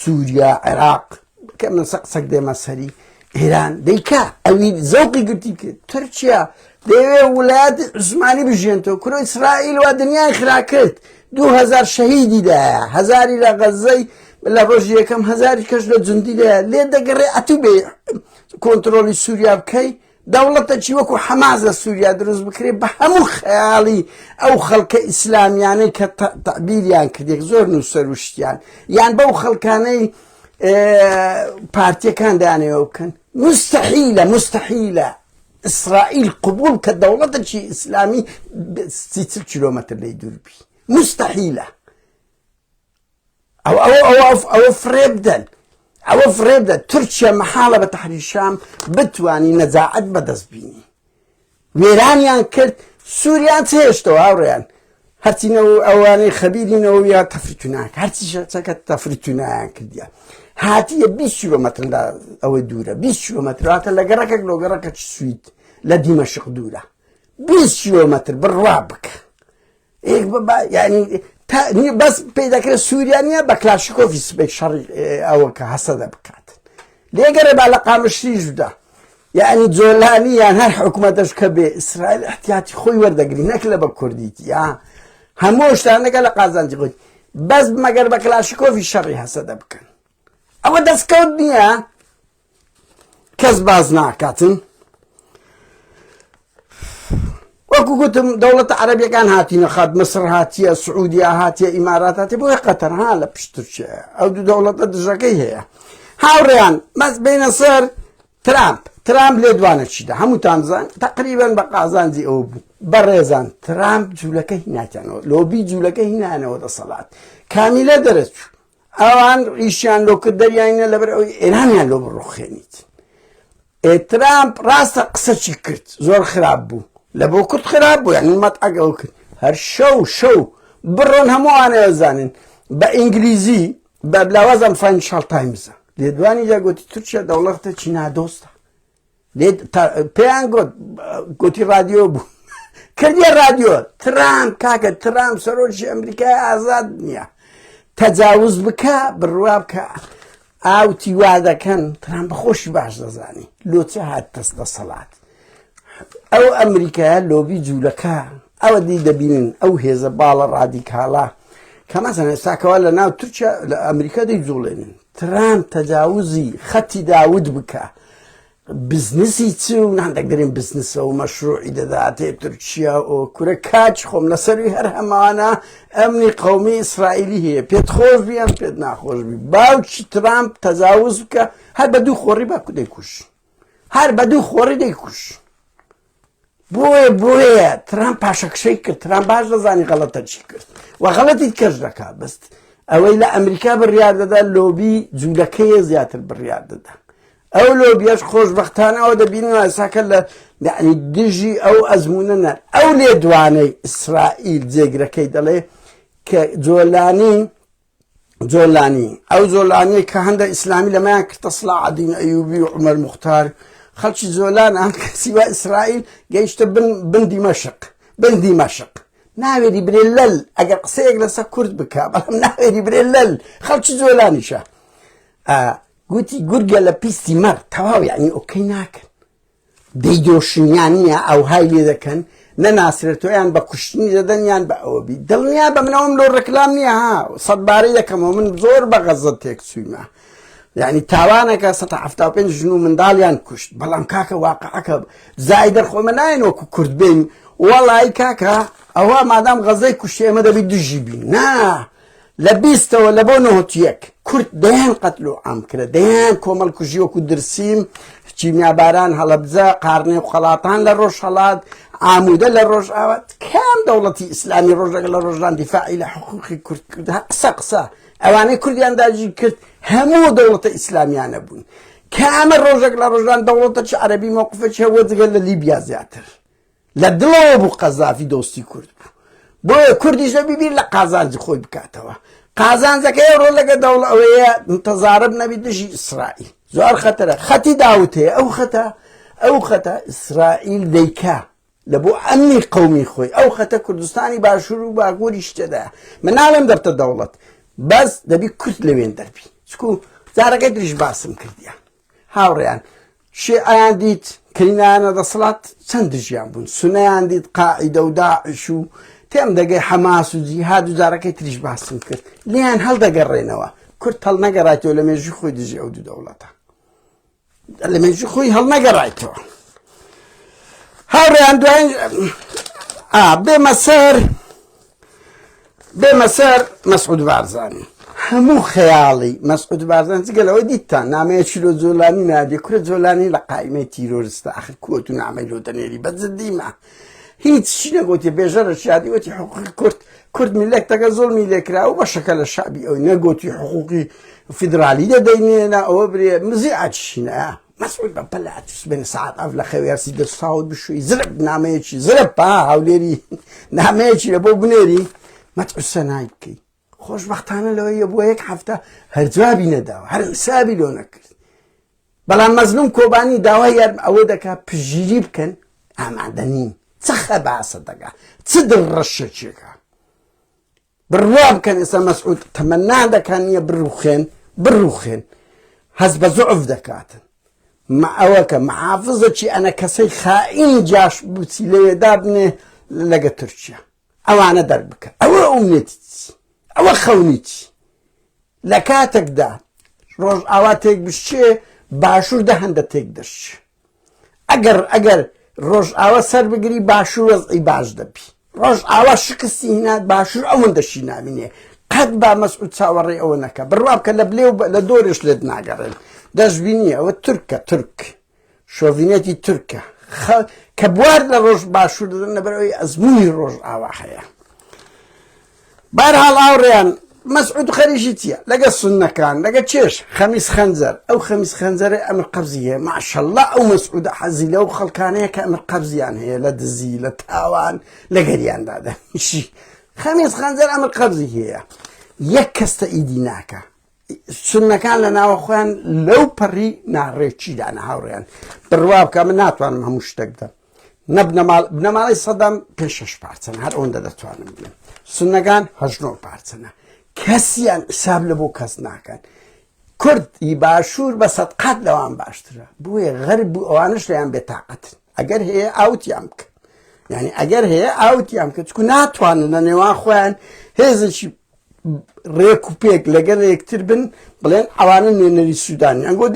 سووریا عێراق کە من سەقسەک دێمە سەری ئێران دەیکا ئەوی زەوقی گرتی کرد تورکیا دەیەوێ وڵایەت عوسمانی بژێنتەوە کورە ئیسرائیل وا دنیای خرا کرد 2000 شەهیدی دایە، هەزاری لە غەزەی لە ڕۆژی یەکەم، هەزاری کەش لە جوندی دایە. لێ دەگەڕێ ئەتوو بێ کۆنتڕۆلی سووریا بکەی، دەوڵەتە چی وەکو حەماس لە سووریا دروست بکرێ بە هەموو خەیاڵی ئەو خەڵکە ئیسلامیانەی کە تەعبیریان کردێک زۆر نووسەروشتیان یان بەو خەڵکانەی پارتیەکان دانەوە بکەن. مستحیلە ئیسرائیل قبول کە دەوڵەتێکی ئیسلامی 30 کیلۆمەتر لێی دوور بی. مستحیلە. ئەوە فڕێبدەن. تورکیا مەحاڵە بە تەحریری شام بتوانی نەجاعەت بەدەست بینی. وێرانیان کرد، سووریان هێشتەوە هاوڕێیان هەرچینەوە ئەوانەی خەبیرینەوە یا تەفریتوناکە هەرچی چەکە تەفریتونایان کردیە. هاتیە 20 کیلۆمەتر لە ئەوە دوورە، 20 کیلۆمەتر هاتە لە گەڕەکێک لۆ گەڕەکە سوید لە دیمەشق دوورە، 20 کیلۆمەتر بڕوا بکە. یعنی بەس پێی دەکرێت سووریا نییە بە کلاشیکۆفی سبەی شەڕی ئەوە کە هەسەدە بکاتن. لێگەرە با لە قامشتیش بدا. یعنی جۆلانی یان هەر حکوومەتەش کە بێ ئیسرائیل احتیاتی خۆی وەردەگری، نەک لە بە کوردیتی هەموو شتانەکە لە قازانجی خۆی بەس مەگەر بە کلاشیکۆفی شەڕی هەسەدە بکەن. ئەوە دەستکەوت نییە، کەس باز ناکاتن. وەکو گوتم دەوڵەتە عەرەبیەکان هاتینە خات، مەسر هاتیە، سعودیا هاتیە، ئیمارات هاتیە، بۆیە قەتەر لە پشت تورکیایە. ئەو دوو دەوڵەتە دژەکەی هەیە. هاوڕێیان مەس بینە سەر ترامپ لێ دوانە چیدا هەمووتان زان تقریبەن بە قازانجی ئەوە بوو. بەڕێزان ترامپ جوولەکە هیناتیانەوە، لۆبی جوولەکە هینانەوە دەسەڵات کامیلە دەرەچوو. ئەوان ئیشیان لۆ کرد دەریانە لەبەر ئەوی ئێرانیان لۆ بڕۆخێنیت. ترامپ ڕاستە قسەچی کرد زۆر خراپ بوو، لە بۆ کورد خراپ بوو، یعنی مەتعەگەوە کرد. هەر شەو بڕۆن هەمووانەوە زانن بە ئینگلیزی بە بلاوەزم فاینانشال تایمزە لێدوانی جاگوتی تورکیا دەوڵەتە چینادۆستە. پێیان گوتی رادیۆ بوو کردیە رادیۆ. ترامپ کاکە ترامپ سەرۆکی ئەمریکای ئازاد نییە، تەجاوز بکە بڕوا بکە. ئاوتی وا دەکەن ترامپ بەخۆشی باش دەزانی لۆچە هات دەستە سەڵات. ئەو ئەمریکایە لۆبی جوولەکە ئەوە دی دەبینن ئەو هێزە باڵە ڕادیکاڵە کە مەسەن ئێستاکەوە لە ناو تورکیا لە ئەمریکا دەیجوڵێنن. ترامپ تەجاوزی خەتی داود بکە، بزنسی چوو ناندەگەرین بزنسە و مەشروعی دەداتێ تورکیا و کورە کاچ خۆم لەسەروی هەر هەمانە ئەمنی قەومی ئیسرائیلی هەیە، پێت خۆش بیان پێت ناخۆش بی. باوکی ترامپ تەجاوز بکە هەر بە دوو خۆڕی باکو دەیکوش، هەر بە دوو خۆڕی دەیکوش. بۆیە ترامپ پاشەکشەی کرد. ترامپ باش دەزانی غەڵەتە چی کرد و غەڵەتی کەش دەکا. بەست ئەوەی لە ئەمریکا بڕیار دەدا لۆبی جوولەکەیە زیاتر بڕیار دەدا. ئەو لۆبیەش خۆشبەختانەوە دەبینەوە ئێساکە لە دژی ئەو ئەزمونە ئەو لێدوانەی ئیسرائیل جێگرەکەی دەڵێ کە جۆلانی ئەو جۆلانی کە هەندە ئیسلامی لەمایان کردە سڵاحەدین ئەیوبی و عومەر مختار خەڵکی جۆلان کەسیوە ئیسرائیل گەیشتە بن دیمەشق ناوێری برێ لەل ئەگەر قسەیەک لەسەر کورد بکە بەڵام ناوێری برێ لەل خەڵکی جۆلانیشە گوتی گورگە لە پیستی مەڕ تەواو یعنی ئۆکەی ناکەن دەیدۆشنیان نییە ئەو های لێ دەکەن نەناسرێتۆیان بە کوشتنی دەدەنیان بە ئەوەبی دڵنیا بە منەوەم لۆ ڕێکلام نییە سەدبارەی دەکەمەوە من زۆر بە غەزە تێک چوویمە یعنی تاوانەکە 175 ژن و منداڵیان کوشت بەڵام کاکە واقعەکە زای دەرخۆمە ناین وەکو کورد بین وەڵی کاکە ئەوە مادام غەزەی کوشتی ئێمە دەبی دوژی بین نا لە 20ەوە لە بۆ 91 کورد دەیان قەتل و عام کرد دەیان کۆمەڵ کوژی وەکو درسیم چیمیاباران هەڵەبجە قارنێ و خەڵاتان لە ڕۆژهەڵات ئامودە لە ڕۆژئاوات کام دەوڵەتی ئیسلامی ڕۆژێک لە ڕۆژدان دیفاعی لە حقوقی کورد کرد قسە ئەوانەی کوردیان داگیر کرد هەموو دەوڵەتە ئیسلامیانە بوون کامە ڕۆژێک لە ڕۆژدان دەوڵەتە عەرەبی موقفێکی هەوە جگە لە لیبیا زیاتر لە دڵەوە بوو قەزافی دۆستی کورد بوو بۆیە کوردیش دەبیبیر لە قازانجی خۆی بکاتەوە قازانجەکەی ڕۆ لەگە دەوڵە ئەوەیە متەزارب نەبی دژی ئیسرائیل زۆر خەتەرە خەتی داوت هەیە ئەو خەتە ئیسرائیل دەیکا لە بۆ ئەمنی قەومی خۆی ئەو خەتە کوردستانی باشوور و باگووری شتێدایە من ناڵێم دەبتە دەوڵەت بەس دەبی کورد لەوێن دەربی چکو جارەکەی دریش باسم کردیان هاوڕێیان شیعەیان دیت کەینانە دەسەڵات چەند دژیان بوون سونەیان دیت قاعیدە و داعش و تێم دەگەی حەماس و جیهاد و جارەکەی تریش باسم کرد لیان هەڵدەگەڕێنەوە کورد هەڵ نەگەڕایەوە لە مێژووی خۆی دژی ئەو دوو دەوڵەتە لە مێژووی خۆی هەڵ نەگەڕایەوە هاوڕێیان دوایین بێمە سەر مەسعود بارزانی هەموو خەیاڵی مەسعود بارزان جگەلەوەی دیتان نامەیەکی لۆ جۆلانی نادێ کورە جۆلانی لە قایمەی تیرۆریستە ئاخر کۆت و نامەی لۆ دەنێری بەجددیمە هیچ چی نەگوتی بێژەرە شادی وتی حقوقی کورد میلەتەکە زۆڵمی لێکرا و بەشەکە لە شعبی ئەوی نەگوتی حقوقی فیدرالی دەدەینێنە ئەوە برێ مزیعاتشینە مەسعود بە پەلاتوس بێنە سەعات ئەف لە خەوێرسی دەستاوت بشووی زرب نامەیەکی زرب هاولێری نامەیەکی لە بۆ بنێری مەتعوس سەنای بکەی خۆشبەختانە لەوەیە بۆ یەک هەفتە هەر جوابی نەداوە هەر حسابی لۆ نەکرد بەڵام مەزلوم کۆبانی داوای ئەوە دەکا پژگیری بکەن ئامادە نین چ خەباسە دەگا چ دڵڕەشێکێکە بڕوا بکەن ئێستا مەسعود تەمەنا دەکەن نییە بڕوخێن هەست بە زوعف دەکاتن ئەوەکە محافزەکی ئەنە کەسەی خائین جاش بچی لەوێدا بنێ لەگە تورکیا ئەوانە دەربکە ئەوە ئومێتی ئەوە خەونی چی لە کاتێکدا ڕۆژ ئاوا تێک بشتێ باشوور هەندە تێک دەشتێ ئەگەر ڕۆژ ئاوە سەر بگری باشوور وەزعی باش دەبی ڕۆژ ئاوا شکستی هینات باشوور ئەوەندەشی نامینێ قەت با مەسعود چاوەڕێ ئەوە نەکە بڕوا بکە لە بلێ و لە دۆرش لێت ناگەڕێن دەشبینی ئەوە تورک شۆڤینەتی تورکە کە بوارد لە ڕۆژ باشوور دەدەن لەبەرەوەی ئەزموونی ڕۆژ ئاوا هەیە بەرحاڵ ئاوڕێیان مەسعود خەریکی چییە لەگە سوننەکان لەگە چێش خەمیس خەنجەر ئەو خەمیس خەنجەرە ئەمر قەبزی هەیە ماشەڵڵا ئەو مەسعودە حەزی لەو خەڵکانەیە کە ئەمر قەبزیان هەیە لە دزی لە تاوان لە گەریاندا دەمیشی خەمیس خەنجەر ئەمر قەبزی هەیە یەک کەستە ئیدی ناکە سوننەکان لە ناوە خۆیان لەو پەڕی ناڕێکیدانە هاوڕێیان بڕوا بکە من ناتوانم هەموو شتێکدا بنەماڵی سەدەم پێ 6 پارچەنە هەر ئەوەندە دەتوانم بڵێم سوننەکان 8 پارچەنە کەسیان حساب لە بۆ کەس ناکەن کوردی باشوور بە سەد قەت لەوان باشترە بۆیە غەرب بوو ئەوانش لەیان بێتاقەتن ئەگەر هەیە ئاوتیان بکە یعنی ئەگەر هەیە ئاوتیان بکە چکو ناتوانن لە نێوان خۆیان هێزێکی ڕێک و پێک لەگەر یەکتر بن بڵێن ئەوانە نوێنەری سوودانی ئەنگۆ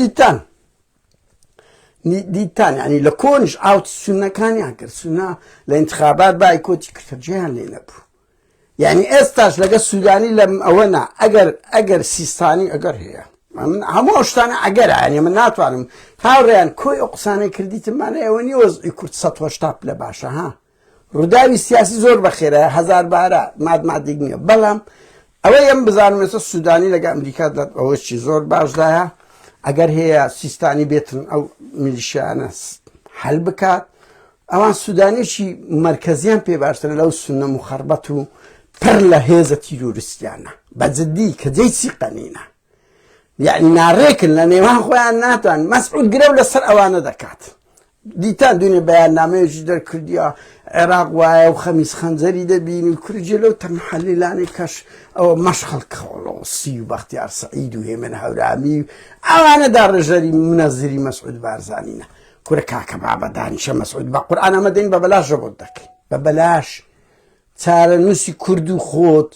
دیتان ینی لە کۆنش ئاوتی سوننەکانیان کرد سونا لە ئینتخابات بای کۆتی کردجیان لێ نەبوو یعنی ئێستاش لەگە سوودانی لەم ئەوەنا ئەگەر سیستانی ئەگەر هەیە هەموو شتانە ئەگەر ینی من ناتوانم هاوڕێیان کۆی ئەو قسانەی کردیتمانە ئەوە نیە وەزعی کورد ١٨ لە باشە ها ڕووداوی سیاسی زۆر بەخێرە هەزار بارە مادمادێک نییە بەڵام ئەوە ئەم بزانم ئێستا سوودانی لەگە ئەمریکا ئەوەشی زۆر باشدایە ئەگەر هەیە سیستانی بێتن ئەو میلیشیانە هەل بکات ئەوان سوودانێکی مرکزیان پێ باشترە لەو سونە مخەربەت و پڕ لە هێزە تیرۆریستیانە بەجددی کە جێی سیقەنینە یعنی ناڕێکن لە نێوان خۆیان ناتوان مەسعود گرە لەسەر ئەوانە دەکات دیتان دوێنێ بەیاننامەیەکی دەرکردیا عێراق وایە و خەمیس خەنجەری دەبینی و کوردجێ لەو تەمحەلیلانی کەش ئەوە مەشخەڵ کەڵۆسی و بەختیار سەعید و هێمن هەورامی و ئەوانە داڕێژەری منەزری مەسعود بارزانینە کورە کاکە بابە دانیشە مەسعود بە قورئان ئەمە دەین بە بەلاش ڕەبۆت دەکەین بە بەلاش چارەنووسی کورد و خۆت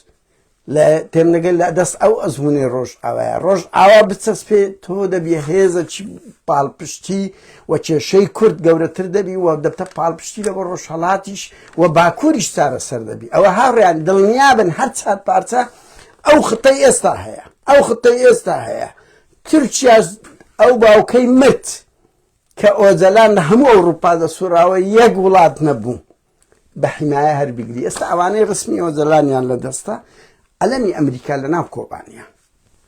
لە پێم دەگەن لە دەست ئەو ئەزموونی ڕۆژ ئاوایە ڕۆژ ئاوا بچەسپێ تۆ دەبیە هێزەکی پاڵپشتی و کێشەی کورد گەورەتر دەبی و دەبتە پاڵپشتی لەگە ڕۆژهەڵاتیش و باکووریش چارە سەر دەبی ئەوە هاوڕێیان دڵنیابن هەر چات پارچە ئەو ختەی ئێستا هەیە تورکیا ئەو باوکەی مرد کە ئۆجەلان لە هەموو ئەوروپا دەسووراوە یەک وڵات نەبوو بە حیمایە هەر بگری ئێستا ئەوانەی ڕسمی ئۆجەلانیان لە دەستە ئەلەمی ئەمریکا لە ناو کۆبانیە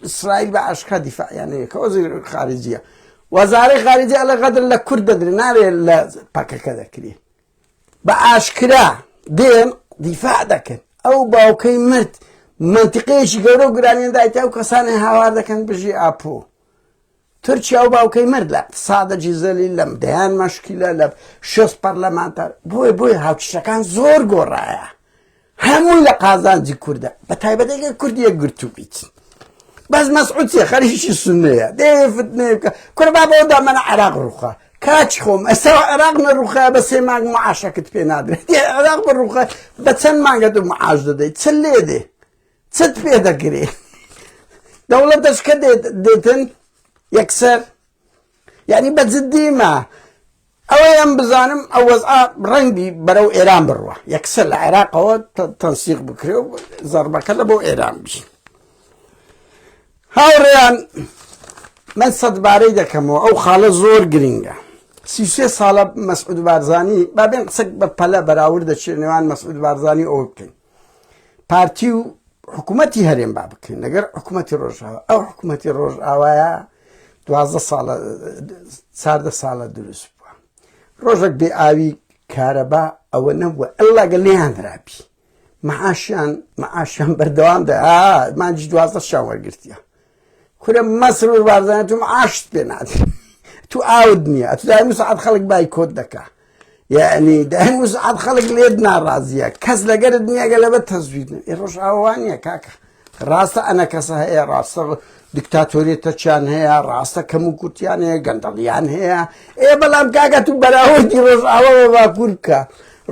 ئیسرائیل بە ئاشکا دیفاعیانەیە کە وەزیر خارجیە وەزارەی خارجی ئەڵێ غەدر لە کورد دەدرێ نارێت لە پاکەکە دەکرێت بە ئاشکرا دێن دیفاع دەکەن ئەو باوکەی مرد منتیقەیەکی گەورە و گرانیەندایەتی ئەو کەسانی هاوار دەکەن بژی ئاپۆ تورکیا و باوکەی مرد لە اقتصادەجی زەلیل لەم دەیان مەشکیلە لە 6 پەرلەمانتار بۆی هاوکیشەکان زۆر گۆڕایە هەمووی لە قازانجی کووردە بە تایبەتێکە کوردی یەکگرتوو بیت بەس مەسعود چییە خەریکی سوننەیە دێ فتنەیە بکە کورە با بەوەدا منە عێراق ڕووخە کاچ خۆم ئێستا عێراق نەڕووخە بە 3 مانگ معاشەکەت پێ نادرێت عێراق بڕووخە بە چەند مانگە دوو معاش دەدەیت چ لێ دێ چت پێ دەگرێ دەوڵەتەش کە دێتن یەکسەر یعنی بە جددیمە ئەوەیان بزانم ئەو وەزعە ڕەنگی بەرەو ئێران بڕوە یەکسەر لە عێراقەوە تەنسیق بکرێ و زەربەکە لە بۆ ئێران بی هاوڕێیان من سەدبارەی دەکەمەوە ئەو خاڵە زۆر گرنگە 33 ساڵە مەسعود بارزانی بابێن قسەک بە پەلە بەراورد دەچێت نێوان مەسعود بارزانی ئەوە بکەین پارتی و حکوومەتی هەرێم با بکەین لەگەر حکوومەتی ڕۆژئاوا ئەو حکوومەتی ڕۆژئاوایە 12 ساڵە 14 ساڵە دروست بووە ڕۆژێک بێ ئاوی کارەبا ئەوە نەبووە ئەللا گە لێیاندرابی مەعاشیان بەردەوامدا مانجی 12 شان وەرگرتیە کورە مەسعود بارزانی تو معاشت پێ نادێ تو ئاوت نییە تو دایم سعات خەڵک بای کۆت دەکا یعنی دایم سعات خەڵک لێت ناڕازیە کەس لەگەرت نییەگە لەبە تەزوید ڕۆژئاوا نییە کاکە ڕاستە ئەنە کەسە هەیە ڕاستە دیکتاتۆریێتە چیان هەیە ڕاستە کەم و کورتیان هەیە گەندەڵیان هەیە بەڵام کاکە تو بەراوردی ڕۆژئاوا باکوور بکە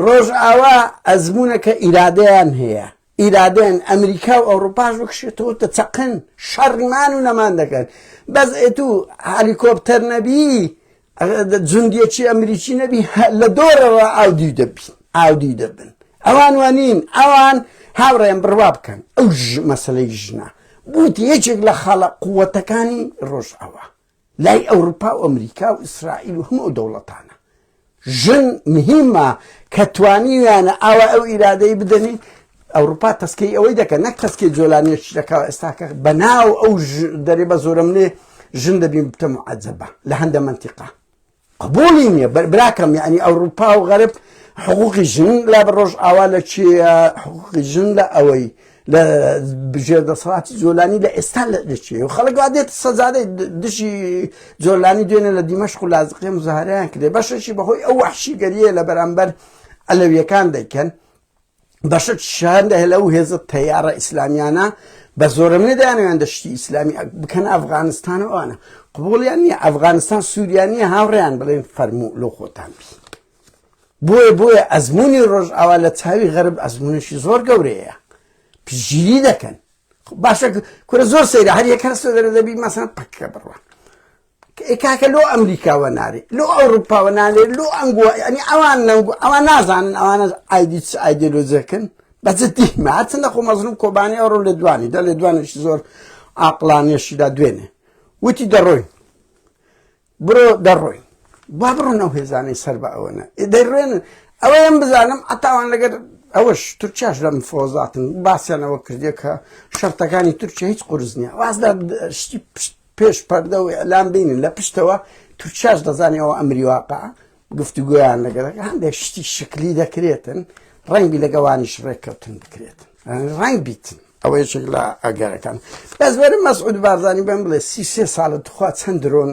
ڕۆژئاوا ئەزمونەکە ئیرادەیان هەیە ئیرادەن ئەمریکا و ئەوروپاش بکشێتەوە دەچەقن شەڕمان و نەمان دەکەن بەس ئێتو هەلیکۆپتەر نەبی جوندیەکی ئەمریکی نەبی لە دۆرەوە ئاودی دەبن ئەوان وانین ئەوان هاوڕێیان بڕوا بکەن ئەو مەسەلەی ژنە بووتی یەکێک لە خاڵە قووەتەکانی ڕۆژئاوا لای ئەوروپا و ئەمریکا و ئیسرائیل و هەموو دەوڵەتانە ژن مهمە کە توانیویانە ئاوا ئەو ئیرادەی بدەنی ئەوروپا تەسکەی ئەوەی دەکەن نەک تەسکەی جۆلانیەکی دەکەوە ئێستاکە بەناو ئەو دەرێ بە زۆرەمنێ ژن دەبین بتە معەجەبە لە هەندە منتیقا قبولی نییە براکەم یعنی ئەوروپا و غەرب حقوقی ژن لا بە ڕۆژئاوا لە چیە حقوقی ژن لە ئەوەی لە بژێردەسەڵاتی جۆلانی لە ئێستا لە چیە و خەڵک وا دێت سەجادەی دشی جۆلانی دوێنێ لە دیمەشق و لازقیە مزاهرەیان کردێ بەشەشی بەهۆی ئەو وەحشیگەریە لە بەرامبەر ئەلەویەکان دەیکەن بەشە شاندا هێلە و هێزە تەیارە ئیسلامیانە بە زۆرەمنێ دەیانەوێن دەشتی ئیسلامی بکەن ئەفغانستانەوەوانە قبوڵیان نییە ئەفغانستان سووریانیە هاوڕێیان بڵێن فەرموو لەو خۆتان بی بۆیە ئەزمموی ڕۆژئاوا لە چاوی غەرب ئەزمونشی زۆر گەورەیە پشگیری دەکەن باشە کورە زۆر سەیرە هەر یەک هەستە دەبی مەسەڵەن پەککە بڕوە کاکە لۆ ئەمریکاوە نارێ لۆ ئەوروپاوە نارێ لۆ ئەنگووە ینی ئەوان نازانن ئەوانە ئایدی چ ئایدۆلۆجیەکەن بەجددی هەرچەندە خۆ مەزنوم کۆبانی ئەوڕۆ لە دوانی دە لە دوانێکی زۆر عاقڵانیەشیدا دوێنێ وتی دەڕۆین بڕۆ دەڕۆین با بڕۆن ئەو هێزانەی سەر بە ئەوەنە دەیڕێنن ئەوەیان بزانم ئەتاوان لەگەر ئەوەش تورکیاش لە مفۆزاتن باسییانەوە کردێ کە شەرتەکانی تورکیا هیچ قورس نییە وازدا شتی پێش پەردە و ئەلام بینن لە پشتەوە تورکیاش دەزانێ ئەوە ئەمری واقع گفتوگویان لەگەڵەکە هەندێک شتی شکلی دەکرێتن ڕەنگی لەگەوانیش ڕێککەوتن بکرێت ڕنگ بیتن ئەوە یەکێک لە ئەگەرەکان بەس بەرم مەسعود بارزانی بەم بڵێ 33 ساڵە توخوا چەند درۆن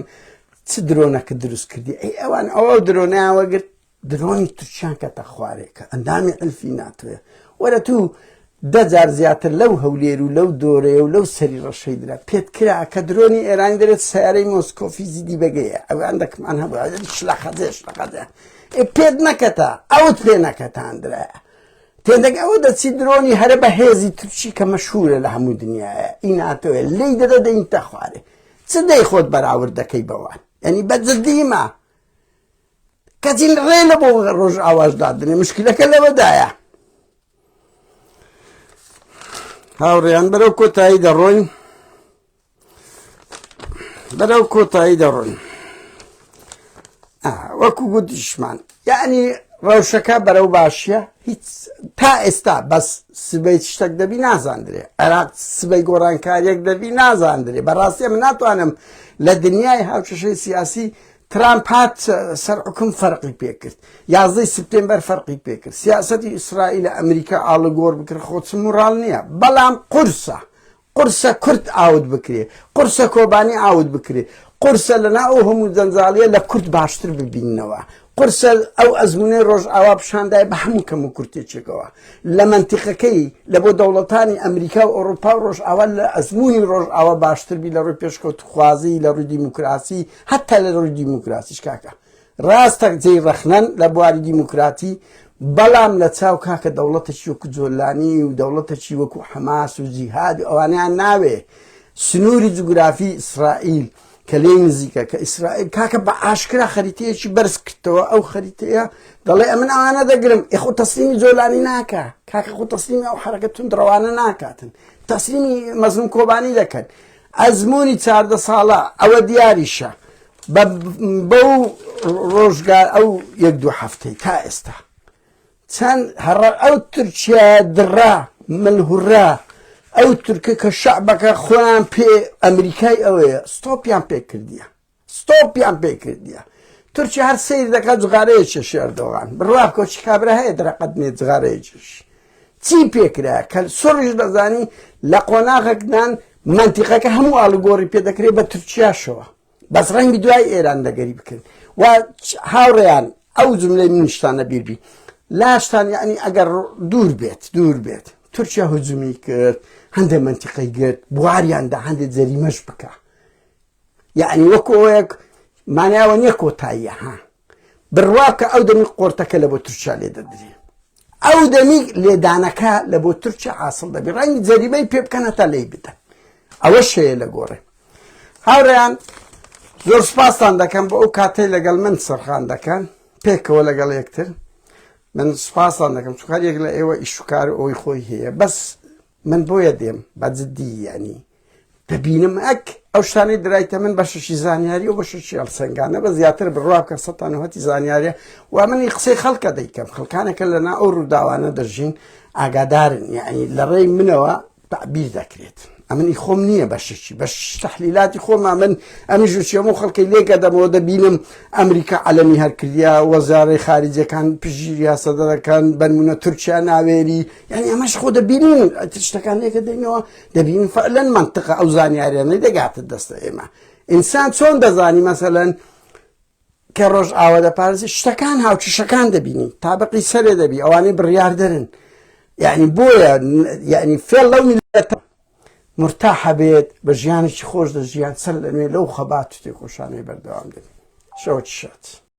چ درۆنەکە دروست کردی ئەی ئەوان ئەوە درۆنیانوە گرت درۆنی تورکیان کەتە خوارێکە ئەندامی ئەلفی ناتوێ وەرە تو 10 جار زیاتر لەو هەولێر و لەو دۆرەیە و لەو سەری ڕەشەی درا پێت کرا کە درۆنی ئێران دەرێت سیارەی مۆسکۆفی زیدی بەگەیە ئەوان دەکمان هەبوو شلەخەجێ پێت نەکەتە ئەوت پێ نەکەتاندرایە تێدەگە ئەوە دەچی درۆنی هەرە بە هێزی تورکی کە مەشهورە لە هەموو دنیاە ئیناتۆە لی دەدەدەینتە خوارێ چ دەی خۆت بەراورد دەکەی بەوان ینی بەجددیمە کەچین ڕێ لە بۆ ڕۆژ ئاواش دادنێ مشکلەکە لەوەدایە هاوڕێیان بەرەو کۆتایی دەڕۆین وەکو گوتیشمان یعنی ڕەوشەکە بەرەو باشیە هیچ تا ئێستا بەس سبەی شتێک دەبی نازاندرێ عێراق سبەی گۆڕانکاریەک دەبی نازاندرێ بەڕاستی من ناتوانم لە دنیای هاوچەشەی سیاسی ترامپ هات سەر حکم فەرقی پێکرد 11 سپتێمبەر فەرقی پێکرد سیاسەتی ئیسرائیل لە ئەمریکا ئاڵگۆڕ بکرد خۆچ موڕاڵ نییە بەڵام قورسە کورد ئاوت بکرێ قورسە کۆبانی ئاوت بکرێ قورسە لەناو هەموو جەنجاڵیە لە کورد باشتر ببیننەوە قورسە ئەو ئەزمونەی ڕۆژئاوا پیشاندای بە هەموو کەم و کورتێکێکەوە لە منتیقەکەی لە بۆ دەوڵەتانی ئەمریکا و ئەوروپا و ڕۆژئاوا لە ئەزمموی ڕۆژئاوا باشتر بی لە ڕووی پێشکەوتخوازی لە ڕووی دیموکراسی هەتا لە ڕووی دیموکراسیش کاکە ڕاستە جێی ڕەخنەن لە بواری دیموکراتی بەڵام لە چاو کاکە دەوڵەتێکی وەکو جۆلانی و دەوڵەتێکی وەکو حەماس و جیهاد و ئەوانیان ناوێ سنووری جوگرافی ئیسرائیل کە لێی نزیکە کە ئیسرائیل کاکە بە ئاشکرا خەریتەیەکی بەرز کردەوە ئەو خەریتەیە دەڵێ ئەمن ئەوانە دەگرم ئێخۆ تەسلیمی جۆلانی ناکە کاکە خۆ تەسلیمی ئەو حەرەکە توندڕەوانە ناکاتن تەسلیمی مەزلوم کۆبانی دەکەن ئەزمموی 14 ساڵە ئەوە دیاریشە بەو ڕۆژگار ئەو 1-2 هەفتەی تا ئێستا چەند هەڕە ئەو تورکیا دڕا ملهوڕا ئەو تورکە کە شەعبەکە خۆیان پێ ئەمریکای ئەوەیە ستۆپیان پێ کردیە تورکیا هەر سیر دەکات جغارەیەکە شێردەوەان بڕوا کۆچی کابرا هەیە دەرەقەت نێ جغارەیەکیش چی پێکرا کە سۆڕیش دەزانی لە قۆناغێکدان منتیقەکە هەموو ئاڵوگۆڕی پێ دەکرێت بە تورکیاشەوە بەس ڕەنگی دوای ئێران دەگەری بکرد و هاوڕێیان ئەو جملەی منیشتانە بیربی لاشتان یعنی ئەگەر دوور بێت تورکیا هجومی کرد هەندێک منتیقەی گرت بواریاندا هەندێک جەریمەش بکە یعنی وەکو ئەوەیەک مانیاوە نییە کۆتاییە ها بڕواکە ئەو دەمی قۆرتەکە لە بۆ تورکیا لێ دەدرێ ئەو دەمی لێدانەکە لە بۆ تورکیا حاصل دەبێت ڕەنگی جەریمەی پێ بکەن هەتا لێی بدەن ئەوە شەیە لە گۆڕێ هاوڕێیان زۆر سوپاسان دەکەم بۆ ئەو کاتەی لەگەڵ من سەرخان دەکەن پێکەوە لەگەڵ یەکتر من سوپاسان دەکەم چونکە یەک لە ئێوە ئیشوکار ئەوی خۆی هەیە بەس من بۆیە دێم بە جددی ینی دەبینم ئەو شتانەی درایتە من بەشەشی زانیاری و بەشەشی هەڵسەنگانە بە زیاتر بڕوا بکە 100 زانیاریە و منی قسەی خەڵکە دەیکەم خەڵکانێکە لەنا ئەو ڕووداوانە دەژین ئاگادارن یعنی لە ڕێی منەوە تعبیر دەکرێت ئەمنی خۆم نییە بەشێکی بەش تەحلیلاتی خۆما من ئەمیژوچی هەموو خەڵکی لێکە دەمەوە دەبینم ئەمریکا عەلەمی هەرکردیا وەزارەی خارجیەکان پژگیری سەدەرەکان بەنمونە تورکیا ناوێری یعنی ئەمەش خۆ دەبینین شتەکان لێکە دەینەوە دەبینین فعلەن منتقە ئەو زانیاریانەی دەگاتە دەستە ئێمە ئینسان چۆن دەزانی مەسەلەن کە ڕۆژ ئاوە دەپارێزی شتەکان هاوچشەکان دەبینی تابقی سەرێ دەبی ئەوانەی بڕیار دەرن یعنی بۆیە یعنی فێڵ لەو میلەتە مرتاحە بێت بە ژیانێکی خۆش دەژیان سەر لە نوێ لەو خەبات و تێکۆشانەی بەردەوام دەبێت شەوە چشات